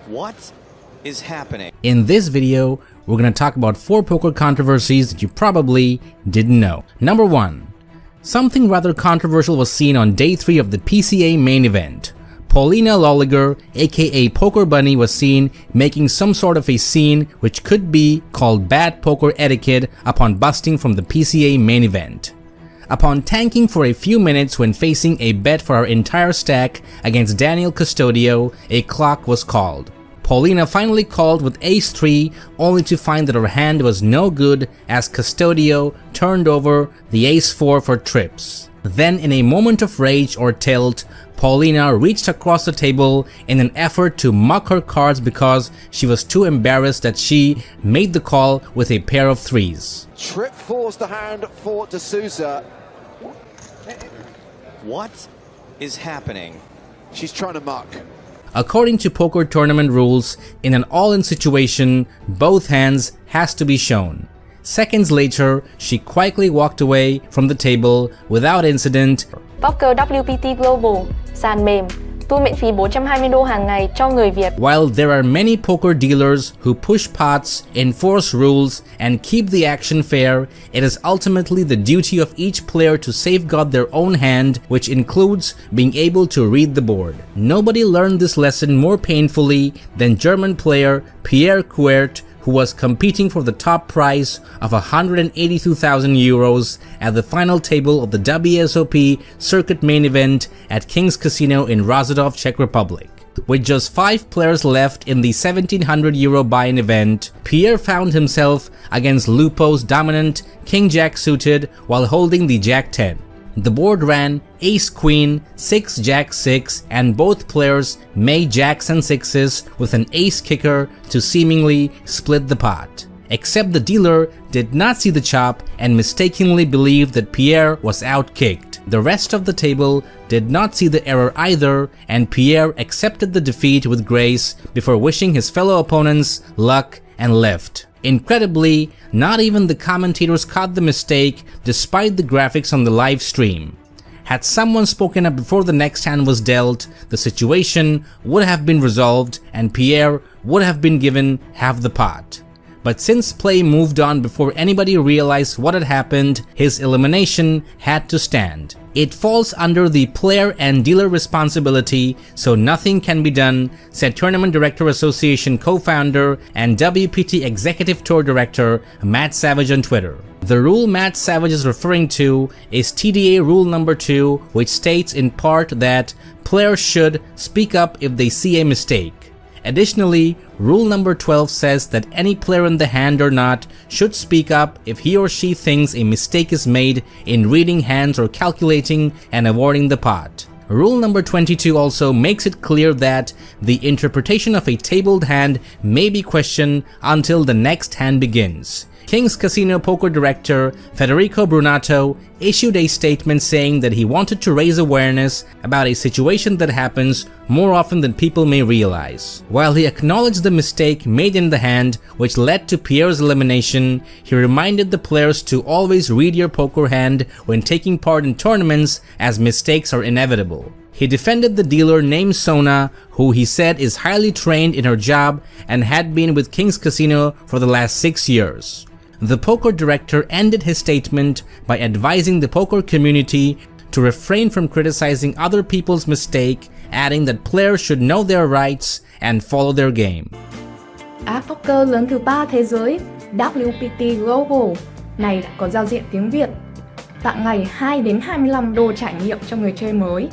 What is happening? In this video, we're going to talk about 4 poker controversies that you probably didn't know. Number 1. Something rather controversial was seen on day 3 of the PCA main event. Paulina Lolliger, aka Poker Bunny, was seen making some sort of a scene which could be called bad poker etiquette upon busting from the PCA main event. Upon tanking for a few minutes when facing a bet for her entire stack against Daniel Custodio, a clock was called. Paulina finally called with ace-3 only to find that her hand was no good as Custodio turned over the ace-4 for trips. Then in a moment of rage or tilt, Paulina reached across the table in an effort to muck her cards because she was too embarrassed that she made the call with a pair of 3s. Trip forced the hand for D'Souza. What is happening? She's trying to muck. According to poker tournament rules, in an all-in situation, both hands has to be shown. Seconds later, she quietly walked away from the table without incident. Poker WPT Global, sàn mềm, tour miễn phí 420 đô hàng ngày cho người Việt. While there are many poker dealers who push pots, enforce rules, and keep the action fair, it is ultimately the duty of each player to safeguard their own hand, which includes being able to read the board. Nobody learned this lesson more painfully than German player Pierre Kuert, who was competing for the top prize of 182,000 euros at the final table of the WSOP circuit main event at King's Casino in Rozadov, Czech Republic. With just 5 players left in the 1,700 euro buy-in event, Pierre found himself against Lupo's dominant King-Jack suited while holding the Jack-10. The board ran Ace-Queen, 6-Jack-6, and both players made Jacks and 6s with an ace kicker to seemingly split the pot. Except the dealer did not see the chop and mistakenly believed that Pierre was outkicked. The rest of the table did not see the error either, and Pierre accepted the defeat with grace before wishing his fellow opponents luck and left. Incredibly, not even the commentators caught the mistake despite the graphics on the live stream. Had someone spoken up before the next hand was dealt, the situation would have been resolved and Pierre would have been given half the pot. But since play moved on before anybody realized what had happened, his elimination had to stand. It falls under the player and dealer responsibility, so nothing can be done, said Tournament Director Association co-founder and WPT Executive Tour Director Matt Savage on Twitter. The rule Matt Savage is referring to is TDA Rule Number 2, which states in part that players should speak up if they see a mistake. Additionally, Rule Number 12 says that any player in the hand or not should speak up if he or she thinks a mistake is made in reading hands or calculating and avoiding the pot. Rule Number 22 also makes it clear that the interpretation of a tabled hand may be questioned until the next hand begins. King's Casino poker director Federico Brunato issued a statement saying that he wanted to raise awareness about a situation that happens more often than people may realize. While he acknowledged the mistake made in the hand which led to Pierre's elimination, he reminded the players to always read your poker hand when taking part in tournaments, as mistakes are inevitable. He defended the dealer named Sona, who he said is highly trained in her job and had been with King's Casino for the last 6 years. The poker director ended his statement by advising the poker community to refrain from criticizing other people's mistake, adding that players should know their rights and follow their game. App poker lớn thứ 3 thế giới, WPT Global, này có giao diện tiếng Việt, tặng ngày 2 đến 25 đô trải nghiệm cho người chơi mới.